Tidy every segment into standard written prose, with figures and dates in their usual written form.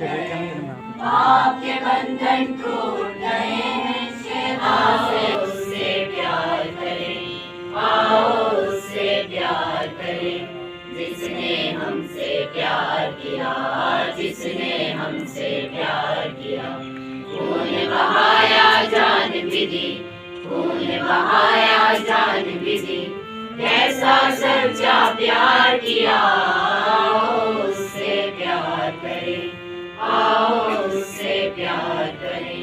आपके बंधन टूट गए हैं, आओ उससे प्यार करें, आओ उससे प्यार करें, जिसने हमसे प्यार किया, जिसने हमसे प्यार किया। खून बहाया जान भी दी, खून बहाया जान भी दी, कैसा सच्चा प्यार किया। आओ उससे प्यार करें, आओ उससे प्यार करें,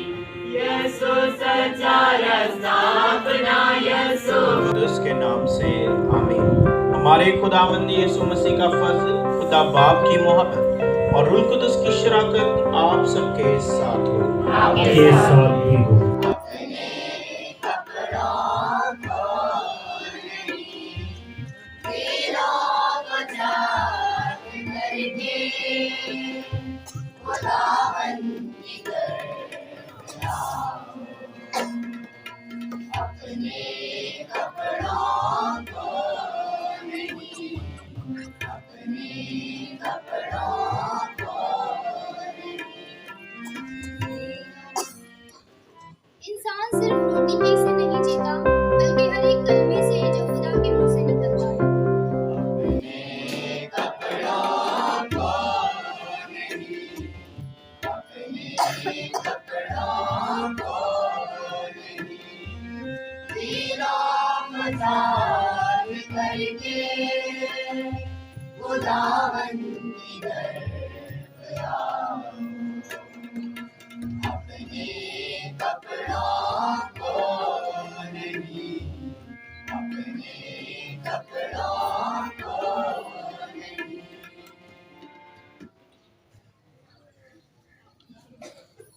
यीशु सच्चा रास्ता अपना, यीशु उसके नाम से आमीन। हमारे खुदावंद यीशु मसीह का फजल, खुदा बाप की मोहब्बत और रूह कुदस की शराकत आप सबके साथ हो, आपके साथ भी हो। इंसान सिर्फ रोटी ही से नहीं जीता, बल्कि हर एक कलमे से जो खुदा के मुंह से निकलता है।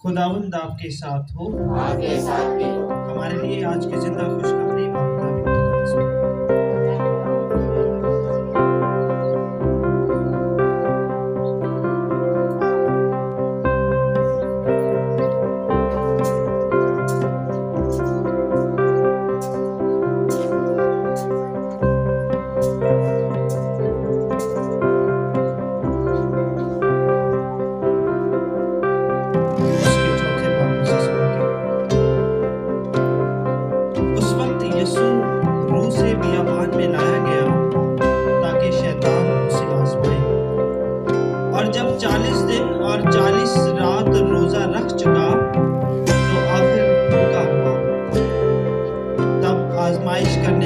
खुदावंद आपके साथ हो, आपके साथ भी हो। हमारे लिए आज की जिंदा खुशखबरी मांगता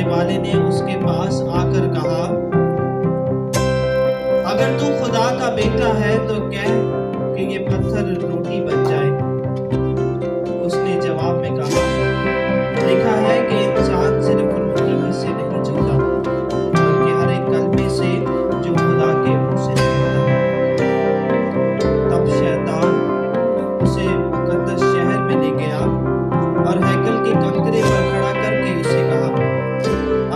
वाले ने उसके पास आकर कहा, अगर तू खुदा का बेटा है तो कह कि ये पत्थर रोटी बन जाए। उसने जवाब में कहा, लिखा है कि इंसान सिर्फ रोटी ही से नहीं जीता, बल्कि हर एक कलमे से जो खुदा के मुंह से निकलता है। तब शैतान उसे मुकद्दस शहर में ले गया और हैकल के कंकरे पर खड़ा करके उसे कहा,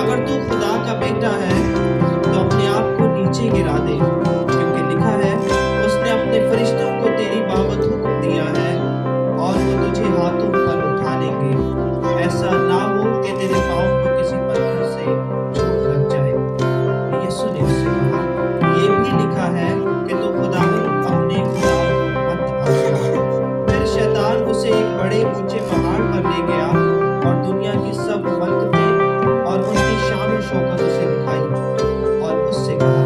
अगर तू खुदा का बेटा है तो अपने आप को नीचे गिरा दे, क्योंकि लिखा है उसने अपने फरिश्तों को तेरी बाबत हुक्म दिया है और वो तुझे हाथों पर उठा लेंगे, ऐसा ना हो कि तेरे पाँव को किसी पत्थर से चोट लग जाए। यीशु ने उससे कहा, ये भी लिखा है कि तू खुदावंद अपने खुदा मत आजमा। फिर शैतान उसे एक बड़े ऊंचे पहाड़ पर ले गया और दुनिया की सब मलकतें और उनकी शान और शौकत उसे दिखाई और उससे कहा,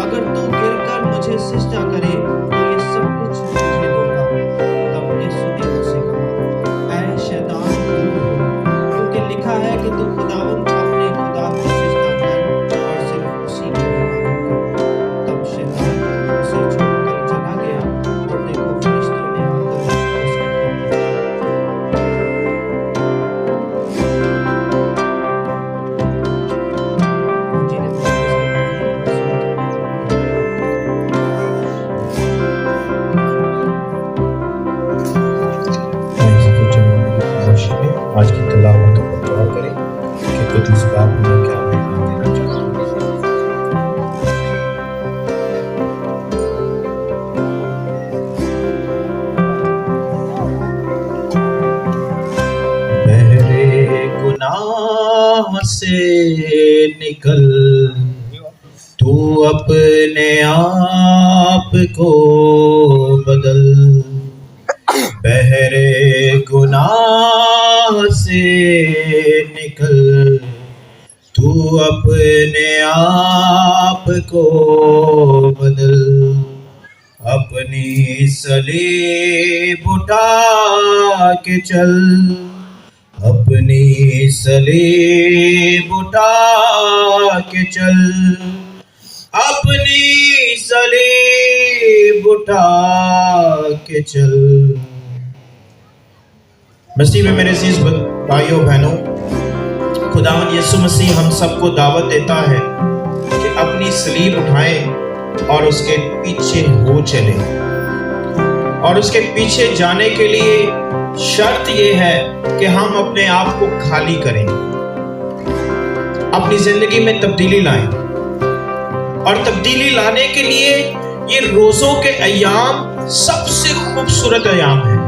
अगर तू गिरकर मुझे सिजदा करे तो ये सब कुछ तुझे दूंगा। तब यीशु ने उससे कहा, ऐ शैतान दूर हो, क्योंकि लिखा है कि तू खुदावंद अपने खुदा को सिजदा कर और सिर्फ उसी को मानेगा। तब शैतान उसे छोड़कर चला गया और देखो फरिश्तों ने आकर उसकी आज की तिलावत को दुआ करें कि कुदस बाप हमें क्या पैगाम देना चाहते हैं। मेरे गुनाह से निकल, तू تو اپنے آپ کو بدل، بحر گناہ سے نکل، تو اپنے آپ کو بدل، اپنی صلیب اٹھا کے چل، اپنی صلیب اٹھا کے چل، اپنی صلیب اٹھا کے چل۔ مسیح میں میرے عزیز بھائیوں بہنوں، خداوند یسوع مسیح ہم سب کو دعوت دیتا ہے کہ اپنی صلیب اٹھائیں اور اس کے پیچھے ہو چلیں، اور اس کے پیچھے جانے کے لیے شرط یہ ہے کہ ہم اپنے آپ کو خالی کریں، اپنی زندگی میں تبدیلی لائیں، اور تبدیلی لانے کے لیے یہ روزوں کے ایام سب سے خوبصورت ایام ہیں۔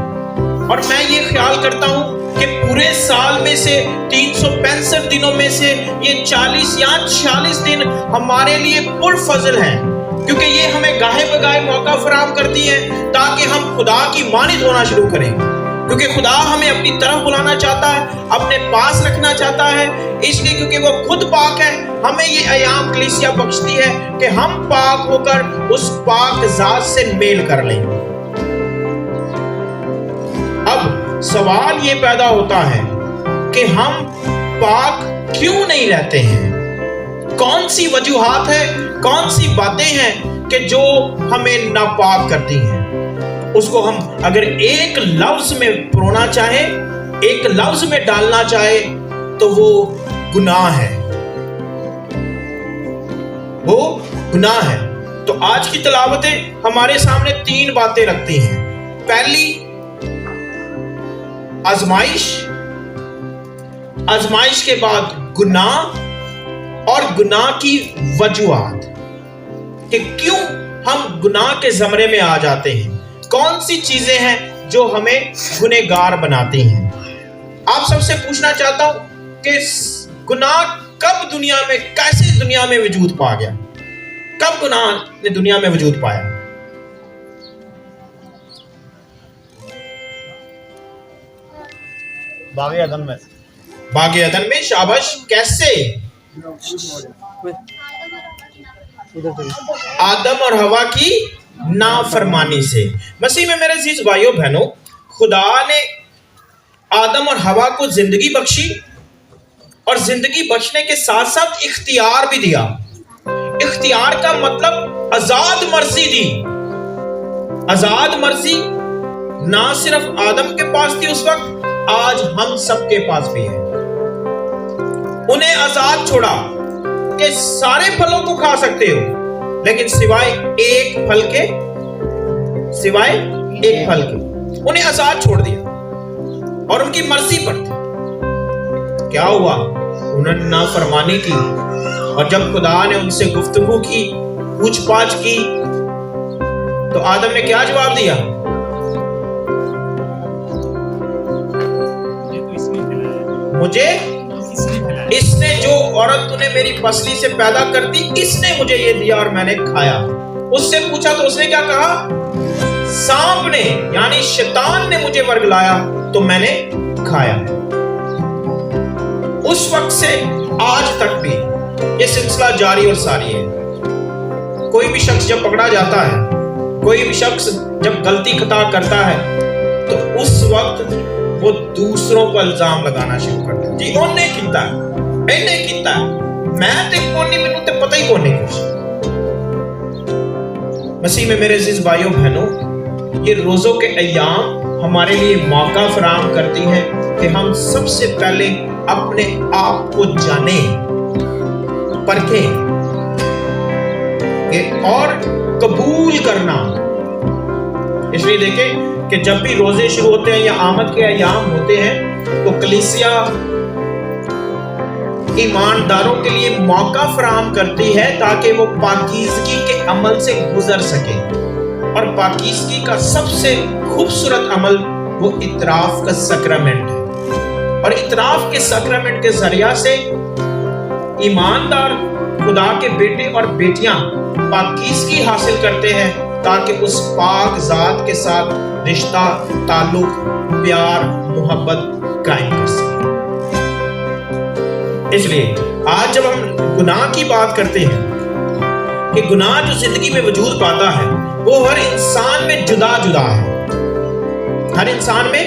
اور میں یہ خیال کرتا ہوں کہ پورے سال میں سے 365 دنوں میں سے یہ 40 یا 46 دن ہمارے لیے پرفضل ہیں، کیونکہ یہ ہمیں گاہے بگاہے موقع فراہم کرتی ہے تاکہ ہم خدا کی مانند ہونا شروع کریں، کیونکہ خدا ہمیں اپنی طرف بلانا چاہتا ہے، اپنے پاس رکھنا چاہتا ہے، اس لیے کیونکہ وہ خود پاک ہے ہمیں یہ ایام کلیسیا بخشتی ہے کہ ہم پاک ہو کر اس پاک ذات سے میل کر لیں۔ اب سوال یہ پیدا ہوتا ہے کہ ہم پاک کیوں نہیں رہتے ہیں؟ کون سی وجوہات ہیں، کون سی باتیں ہیں کہ جو ہمیں ناپاک کرتی ہیں؟ اس کو ہم اگر ایک لفظ میں پرونا چاہیں، ایک لفظ میں ڈالنا چاہے تو وہ گناہ ہے، وہ گناہ ہے۔ تو آج کی تلاوتیں ہمارے سامنے 3 باتیں رکھتی ہیں۔ پہلی آزمائش، آزمائش کے بعد گناہ، اور گناہ کی وجوہات کہ کیوں ہم گناہ کے زمرے میں آ جاتے ہیں، کون سی چیزیں ہیں جو ہمیں گنہگار بناتی ہیں۔ آپ سب سے پوچھنا چاہتا ہوں کہ گناہ کب دنیا میں، کیسے دنیا میں وجود پا گیا؟ کب گناہ نے دنیا میں وجود پایا؟ باغ عدن میں۔ شاباش، کیسے؟ آدم اور حوا کی نافرمانی سے۔ مسیح میں میرے عزیز بھائیوں بہنوں، خدا نے آدم اور حوا کو زندگی بخشی، اور زندگی بخشنے کے ساتھ ساتھ اختیار بھی دیا۔ اختیار کا مطلب آزاد مرضی دی۔ آزاد مرضی نہ صرف آدم کے پاس تھی اس وقت، آج ہم سب کے پاس بھی ہے۔ انہیں آزاد چھوڑا کہ سارے پھلوں کو کھا سکتے ہو، لیکن سوائے ایک پھل کے، سوائے ایک پھل کے انہیں آزاد چھوڑ دیا، اور ان کی مرضی پر تھی۔ کیا ہوا؟ انہوں نے نافرمانی کی، اور جب خدا نے ان سے گفتگو کی، پوچھ پاچھ کی، تو آدم نے کیا جواب دیا؟ مجھے اس نے، جو عورت نے میری پسلی سے پیدا کر دی، اس نے مجھے یہ دیا اور میں نے کھایا۔ اس سے پوچھا تو اس نے کیا کہا؟ سانپ نے یعنی شیطان نے مجھے ورگلایا تو میں نے کھایا۔ اس وقت سے آج تک بھی یہ سلسلہ جاری اور ساری ہے۔ کوئی بھی شخص جب پکڑا جاتا ہے، کوئی بھی شخص جب غلطی خطا کرتا ہے، تو اس وقت وہ دوسروں کو الزام لگانا شروع کرتا ہے۔ جی انہیں کیتا ہے، انہیں کیتا ہے، میں تے کون نہیں، مینوں تے پتہ ہی کون نہیں کچھ۔ مسیح میں میرے عزیز بھائیوں بہنوں، یہ روزوں کے ایام ہمارے لیے موقع فراہم کرتی ہیں کہ ہم سب سے پہلے اپنے آپ کو جانیں، پرکھیں اور قبول کرنا۔ اس لیے دیکھیں کہ جب بھی روزے شروع ہوتے ہیں یا آمد کے ایام ہوتے ہیں تو کلیسیا ایمانداروں کے لیے موقع فراہم کرتی ہے تاکہ وہ پاکیزگی کے عمل سے گزر سکے، اور پاکیزگی کا سب سے خوبصورت عمل وہ اعتراف کا سیکرامنٹ ہے، اور اعتراف کے سیکرامنٹ کے ذریعہ سے ایماندار خدا کے بیٹے اور بیٹیاں پاکیزگی حاصل کرتے ہیں تاکہ اس پاک ذات کے ساتھ رشتہ، تعلق، پیار، محبت قائم کر سکیں۔ اس لیے آج جب ہم گناہ کی بات کرتے ہیں کہ گناہ جو زندگی میں وجود پاتا ہے وہ ہر انسان میں جدا جدا ہے، ہر انسان میں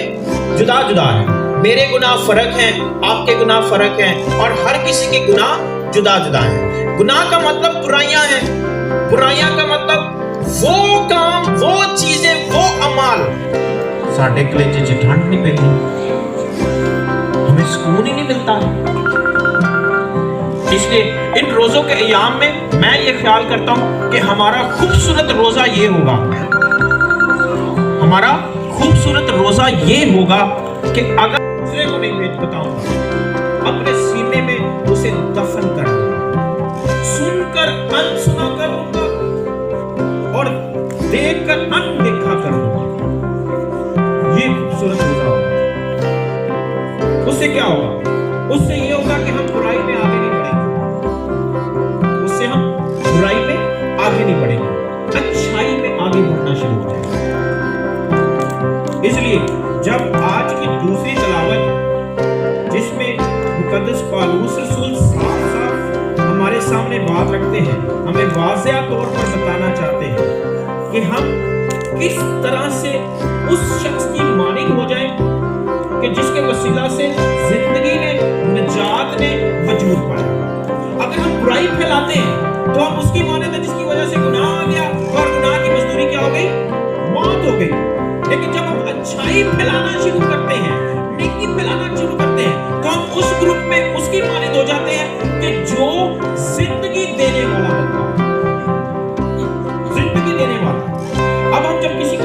جدا جدا ہے۔ میرے گناہ فرق ہیں، آپ کے گناہ فرق ہیں، اور ہر کسی کے گناہ جدا جدا ہیں۔ گناہ کا مطلب برائیاں ہیں، برائیاں کا مطلب وہ کام، وہ چیزیں، وہ اعمال ساڈے کلیجے چ ٹھنڈ نہیں پیندی، ہمیں سکون ہی نہیں ملتا۔ اس لیے ان روزوں کے ایام میں میں یہ خیال کرتا ہوں کہ ہمارا خوبصورت روزہ یہ ہوگا، ہمارا خوبصورت روزہ یہ ہوگا کہ اگر دوسرے کو نہیں بتاؤں گا، اپنے سینے میں اسے دفن کر دوں گا، سن کر انسنا کر دوں گا اور دیکھ کر اندیکھا کر دوں گا۔ یہ خوبصورت روزہ ہوگا۔ اس سے کیا ہوگا؟ اس سے یہ ہوگا کہ ہم برائی میں آگے نہیں بڑھیں گے، اس سے ہم برائی میں آگے نہیں بڑھیں گے، اچھائی میں آگے بڑھنا شروع ہو جائے گا۔ اس لیے جب آج کی دوسری تلاوت جس میں مقدس پالوس رسول صاف صاف ہمارے سامنے بات رکھتے ہیں، ہمیں واضح طور پر بتانا چاہتے ہیں کہ ہم کس طرح سے اس شخص کی مانند ہو جائیں کہ جس کے وسیلہ سے زندگی نے، نجات نے وجود پایا۔ اگر ہم برائی پھیلاتے ہیں تو ہم اس کی مانند ہیں جس کی وجہ سے گناہ آ گیا اور گناہ کی مزدوری کیا ہو گئی؟ موت ہو گئی۔ لیکن جب ہم اچھائی پھیلانا شروع کرتے ہیں، نیکی پھیلانا شروع کرتے ہیں، تو ہم اس گروپ میں اس کی مانند ہو جاتے ہیں کہ جو زندگی دینے والا ہوتا ہے، زندگی دینے والا۔ اب ہم جب کسی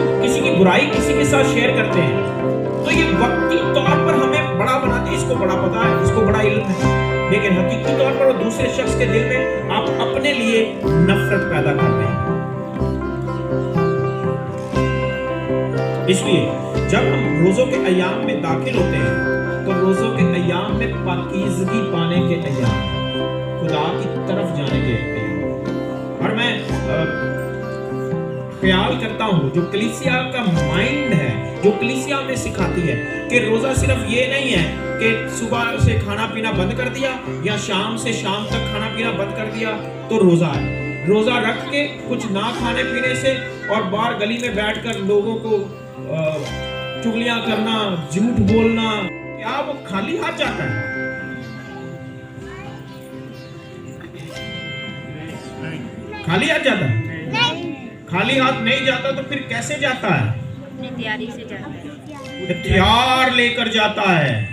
کی برائی کسی کے ساتھ شیئر کرتے ہیں تو یہ وقتی طور پر ہمیں بڑا بناتے ہیں، اس کو بڑا پتا ہے، اس کو بڑا علم ہے، لیکن حقیقی طور پر وہ دوسرے شخص کے دل میں آپ اپنے لیے نفرت پیدا کر رہے ہیں۔ اس لیے جب ہم روزوں کے ایام میں داخل ہوتے ہیں تو روزوں کے ایام میں پاکیزگی پانے کے ایام، خدا کی طرف جانے کے ایام۔ اور میں خیال کرتا ہوں جو کلیسیا کا مائنڈ ہے، جو کلیسیا میں سکھاتی ہے کہ روزہ صرف یہ نہیں ہے کہ صبح سے کھانا پینا بند کر دیا یا شام سے شام تک کھانا پینا بند کر دیا تو روزہ ہے۔ روزہ رکھ کے کچھ نہ کھانے پینے سے اور باہر گلی میں بیٹھ کر لوگوں کو چغلیاں کرنا، جھوٹ بولنا، کیا وہ خالی ہاتھ جاتا ہے؟ خالی ہاتھ جاتا ہے؟ خالی ہاتھ نہیں جاتا تو پھر کیسے جاتا ہے؟ اپنی تیاری سے جاتا ہے، ہتھیار لے کر جاتا ہے،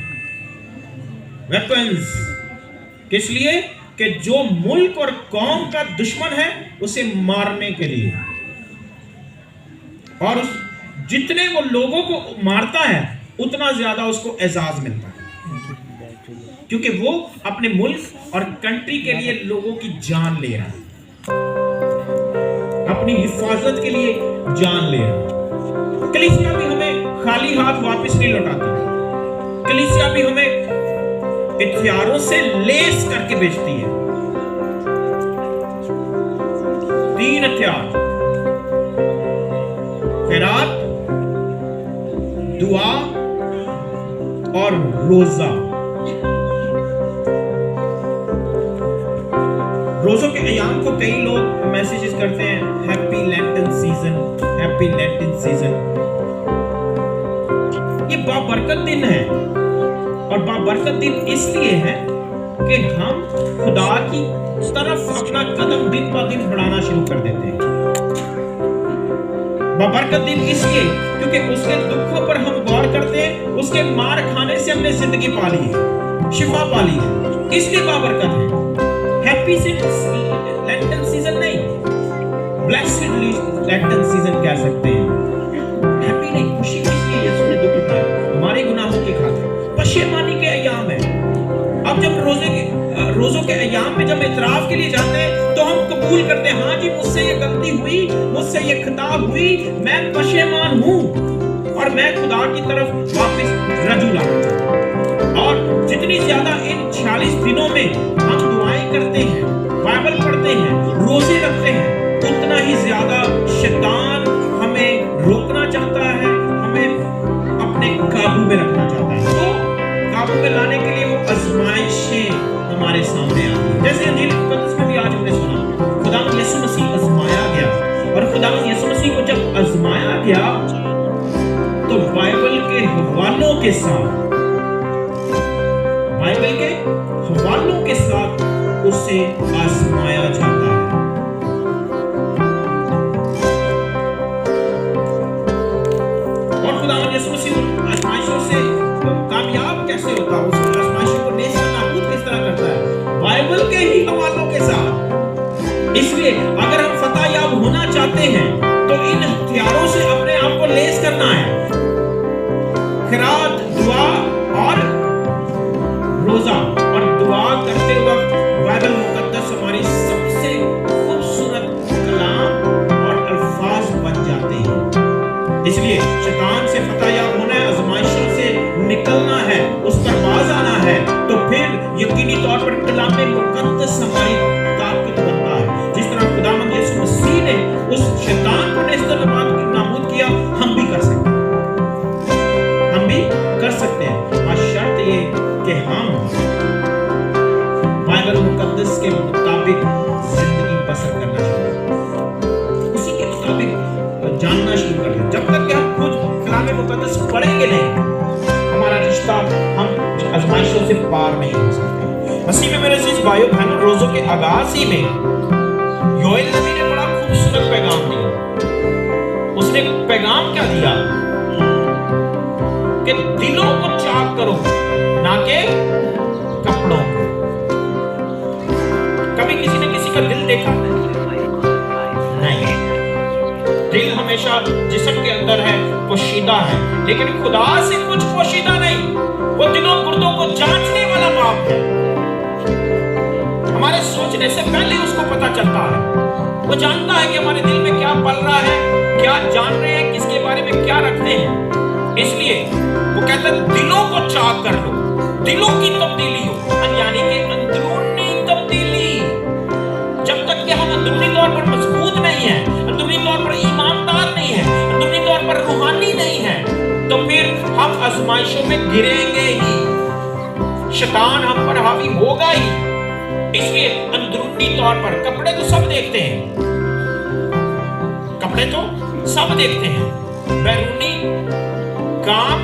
ویپنز۔ کس لیے؟ کہ جو ملک اور قوم کا دشمن ہے اسے مارنے کے لیے، اور جتنے وہ لوگوں کو مارتا ہے اتنا زیادہ اس کو اعزاز ملتا ہے، کیونکہ وہ اپنے ملک اور کنٹری کے لیے لوگوں کی جان لے رہا ہے، اپنی حفاظت کے لیے جان لے رہا ہے۔ کلیسیا بھی ہمیں خالی ہاتھ واپس نہیں لوٹاتی، کلیسیا بھی ہمیں ہتھیاروں سے لیس کر کے بیچتی ہے۔ 3 ہتھیار: خیرات، دعا اور روزہ۔ روزوں کے ایام کو کئی لوگ میسیجز کرتے ہیں، happy lantern season, happy lantern season. یہ بابرکت دن ہے، اور بابرکت دن اس لیے ہے کہ ہم خدا کی طرف اپنا قدم دن با دن بڑھانا شروع کر دیتے ہیں۔ بابرکت دن اس لیے کیونکہ اس کے دکھوں پر ہم غور کرتے ہیں، اس کے مار کھانے سے ہم نے زندگی پالی ہے، شفا پالی ہے، اس لیے بابرکت ہے۔ ہیپی لینٹن سیزن نہیں، بلیسڈ لینٹن سیزن کہہ سکتے ہیں۔ ہیپی نہیں، خوشی اس لیے یسوع نے دکھ اٹھائے ہمارے گناہوں کی خاطر، پشیمانی کے ایام ہے۔ اب جب روزوں کے ایام میں جب اعتراف کے لیے جاتے ہیں تو ہم قبول کرتے ہیں، ہاں جی مجھ سے یہ غلطی ہوئی، مجھ سے یہ خطا ہوئی، میں پشیمان ہوں اور میں خدا کی طرف واپس رجوع لانا چاہتا ہوں۔ اور جتنی زیادہ ان 46 دنوں میں ہم دعائیں करते हैं, बाइबल पढ़ते हैं, रोजे रखते हैं, उतना ही ज्यादा शैतान हमें रोकना चाहता है, हमें अपने काबू में रखना चाहता है। तो काबू में लाने के लिए वो आजमाइशें हमारे सामने आती हैं। जैसे अंजील मुकद्दस में भी आज हमने सुना, खुदावंद यीशु मसीह आजमाया गया, और खुदावंद यीशु मसीह को जब आजमाया गया तो बाइबल के हवालों के साथ उसे आजमाया जाता है। और खुदावंद यीशु मसीह आजमाइशों से कामयाब कैसे होता है, उस आजमाइशों को नेस्त नाबूद किस तरह करता है? बाइबल के ही हवालों के साथ। इसलिए अगर हम फतह याब होना चाहते हैं तो इन हथियारों से अपने आप को लेस करना है। खिरात, दुआ और रोजा। और दुआ करते वक्त बाइबल मुकद्दस हमारी सबसे खूबसूरत कलाम और अल्फाज बन जाते हैं। इसलिए शैतान से फतह याब होना है, आजमाइशों से निकलना है, उस पर बाज आना है, तो फिर यकीनी तौर पर कलाम मुकद्दस हमारी ताकत बनता है। जिस तरह खुदावंद यीशु मसीह ने उस शैतान को नेस्त नाबूद किया, हम भी कर सकते हैं। और शर्त ये कि हम बाइबल मुकद्दस के मुताबिक जिंदगी बसर करना शुरू करें, उसी के मुताबिक जानना शुरू करें। जब तक कि हम खुद कलाम मुकद्दस पढ़ेंगे नहीं, हमारा रिश्ता हम आजमाइशों से पार नहीं हो सकते। मसीह में मेरे अजीज भाइयों बहनों, रोजों के आगाज ही में योएल नबी ने बड़ा खूबसूरत पैगाम दिया। उसने पैगाम क्या दिया कि दिलों को चाक करो, ना कि कपड़ों को। कभी किसी ने किसी का दिल देखा? नहीं। दिल हमेशा जिस्म के अंदर है, पोशीदा है, लेकिन खुदा से कुछ पोशीदा नहीं। वो दिलों गुर्दों को जांचने वाला बाप है। हमारे सोचने से पहले उसको पता चलता है। वो जानता है कि हमारे दिल में क्या पल रहा है, क्या जान रहे हैं, किसके बारे में क्या रखते हैं। इसलिए वो कहता है दिलों को चाक कर लो, दिलों की तब्दीली हो, यानी कि अंदरूनी तब्दीली। जब तक कि हम अंदरूनी तौर पर मजबूत नहीं है, अंदरूनी तौर पर ईमानदार नहीं है, अंदरूनी तौर पर रूहानी नहीं है, तो फिर हम आजमाइशों में गिरेंगे ही, शैतान हम पर हावी होगा ही। इसलिए अंदरूनी तौर पर कपड़े तो सब देखते हैं, कपड़े तो सब देखते हैं, बैरूनी काम,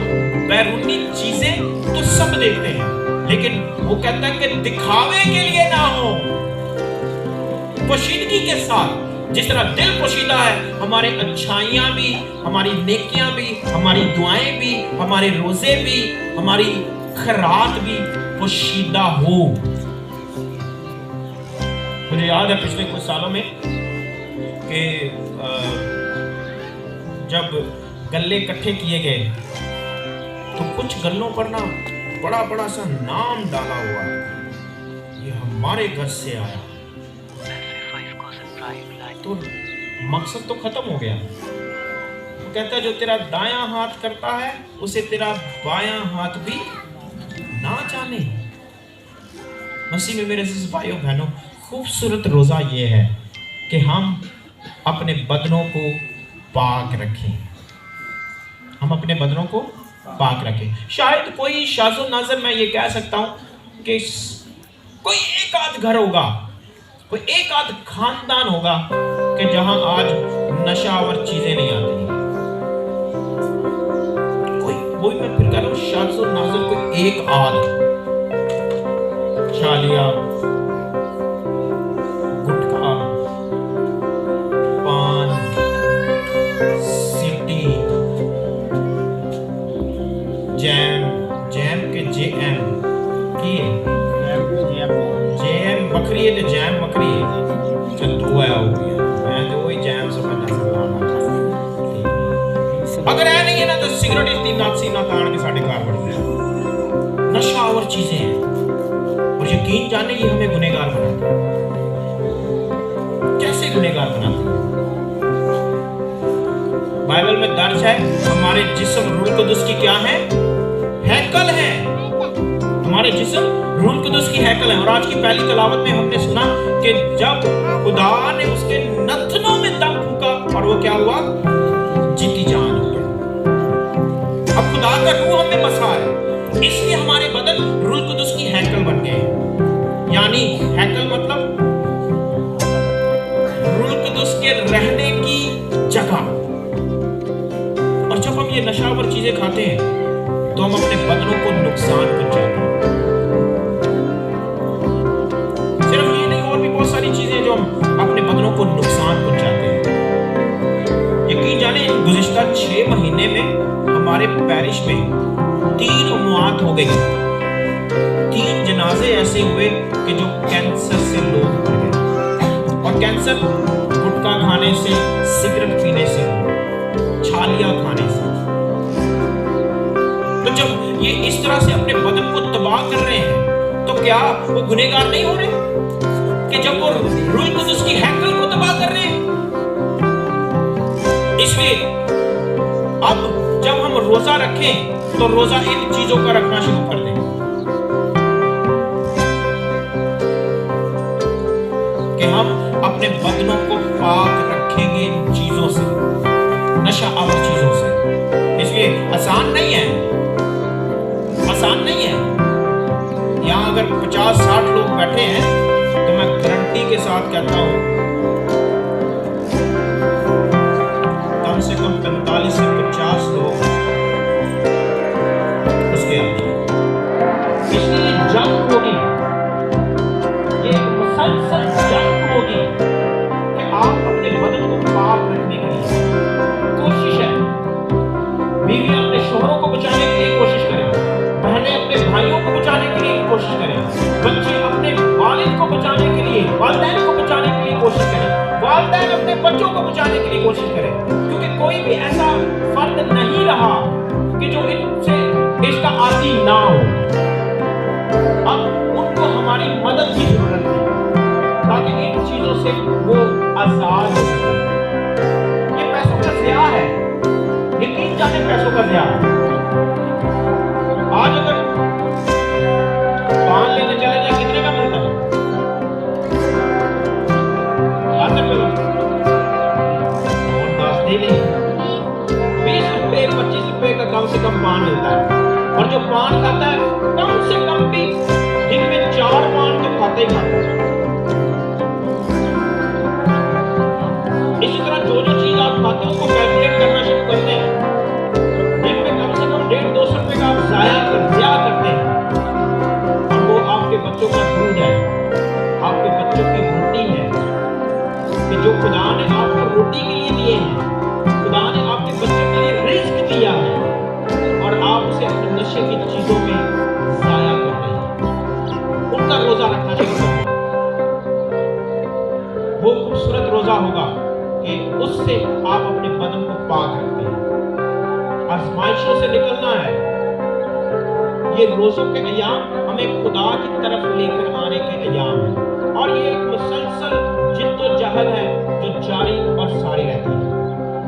बैरूनी चीजें तो सब देखते हैं, लेकिन वो कहता है कि दिखावे के लिए ना हो, पोशीदगी के साथ। जिस तरह दिल पोशीदा है, हमारे अच्छाइयां भी, हमारी नेकियां भी, हमारी दुआएं भी, हमारे रोजे भी, हमारी खैरात भी पोशीदा हो। मुझे याद है पिछले कुछ सालों में कि जब गल्ले इकट्ठे किए गए तो कुछ गल्लों पर ना बड़ा बड़ा सा नाम डाला हुआ, ये हमारे घर से आया। तो मकसद तो खत्म हो गया। वो कहता है जो तेरा दायां हाथ करता है उसे तेरा बायां हाथ भी ना जाने। मसीह में मेरे भाइयों बहनों, खूबसूरत रोजा ये है कि हम अपने बदनों को पाक रखें, हम अपने बदनों को पाक रखें। शायद कोई शाज़ो नाज़र मैं ये कह सकता हूं कि कोई एक आध घर होगा, कोई एक आध खानदान होगा कि जहां आज नशावर चीजें नहीं आती। कोई मैं फिर कह रहा हूं शाज़ो नाज़र कोई एक आध, शालिया, गुटखा, पान, सिटी, जैम के जेएम की जेएम बकरी है, तो जैम बकरी है, चल दो है हो गया, मैं तो वही जैम समझना सकता। अगर है नहीं है ना तो सिगरेट इतनी नाची ना ताड़ के साढ़े कार बढ़ गया। नशा और चीजें हैं, और यकीन जाने ये हमें गुनहगार बनाते हैं। कैसे गुनहगार बनाते हैं? बाइबल में दर्ज है हमारे जिस्म रूह कुदुस की क्या है? हैकल है। हमारे जिस्म रूह कुदुस की हैकल है। और आज की पहली तलावत में हमने सुना कि जब खुदा ने उसके नथनों में दम फूंका और वो क्या हुआ, जीती जान हो गया। अब खुदा का रूह हमें बसा है, इसलिए हमारे बदन रूह कुदुस की हैकल बन गए। यानी हैकल मतलब रूह कुदुस के रहने की जगह। और जब हम ये नशावर चीजें खाते हैं तो हम अपने बदनों को नुकसान पहुंचाते हैं। सिर्फ ये नहीं, और भी बहुत सारी चीजें जो हम अपने बदनों को नुकसान पहुंचाते हैं। यकीन जाने गुज़िश्ता 6 महीने में हमारे पैरिश में 3 मौत हो गई। 3 जनाजे ऐसे हुए कि जो कैंसर से लोग मर गए। और कैंसर गुटखा खाने से, सिगरेट पीने से, छालियां खाने से। तो जब ये इस तरह से अपने बदन को तबाह कर रहे हैं तो क्या वो गुनहगार नहीं हो रहे कि जब वो रूह कुदुस की हैकल को तबाह कर रहे हैं? इसलिए अब जब हम रोजा रखें तो रोजा इन चीजों का रखना शुरू कर दें कि हम अपने बदनों को पाक रखेंगे इन चीजों से, नशा आवर चीजों से। इसलिए आसान नहीं है, आसान नहीं है। यहां अगर 50-60 लोग बैठे हैं तो मैं गारंटी के साथ कहता हूं कम से कम 45 से 50 लोग उसके अंदर। इसलिए जंग होगी, ये एक मुसलसल जंग होगी कि आप अपने बदन को पाक रखने के लिए कोशिश है। बीवी अपने शोहरों को बचाने के लिए कोशिश करें, बहनें अपने भाइयों को बचाने के लिए कोशिश करें, बच्चे अपने वालिद को बचाने के लिए, वालिदैन को बचाने के लिए कोशिश करें, वालिदैन अपने बच्चों को बचाने के लिए कोशिश करें। क्योंकि कोई भी ऐसा फर्द नहीं रहा कि जो इनसे इसका आदी ना हो। अब उनको हमारी मदद की जरूरत है ताकि इन चीजों से वो आजाद हो सके। ये पैसों का ज़िया है, यकीन जाने पैसों का ज़िया है। आज अगर पान लेने चले जाए कितने का मिलता है? 10 रुपए और 10 दे नहीं, 20 रुपए 25 रुपए का कम से कम पान मिलता है। और जो पान खाता है कम से कम भी दिन में 4 पान तो खाते ही खाते हैं। इसी तरह जो जो चीज आप खाते हैं उसको कैलकुलेट करना शुरू करते हैं। दिन में कम से कम 150 रुपए का आप ज़ाया करते हैं। और वो आपके बच्चों का दूध है, आपके बच्चों की रोटी है कि जो खुदा ने आपको रोटी के लिए दिए हैं, खुदा ने आपके बच्चों के लिए रिस्क दिया है और आप उसे अपने नशे की चीजों में ज़ाया कर रहे हैं। उनका रोजा रखना शुरू करें। वो खूबसूरत रोजा होगा कि उससे आप अपने बदन को पाक रखते हैं। आजमाइशों से निकलना है। ये रोजों के अयाम हमें खुदा की तरफ लेकर आने के अयाम है और ये एक मुसलसल जिद्दोजहद है जो जारी और सारी रहती है।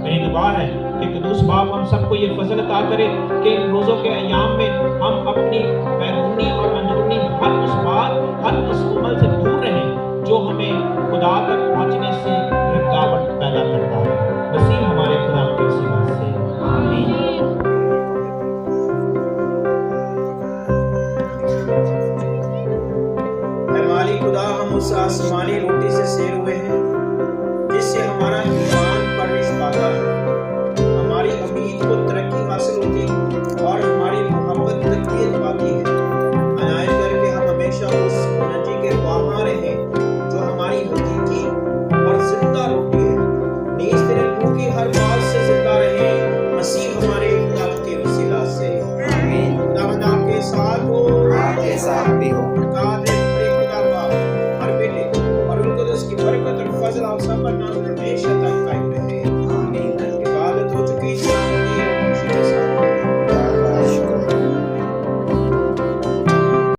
मेरी दुआ है कि कुदूस बाप हम सबको ये फजल अता करे कि इन रोजों के अयाम में हम अपनी बैरूनी और अंदरूनी हर उस बात, हर उस अमल से दूर रहें जो हमें खुदा तक पहुंचने से रुकावट पैदा करता है। वसीम हमारे खुदा के वसीला से आमीन। मालिक खुदा हम उस आसमान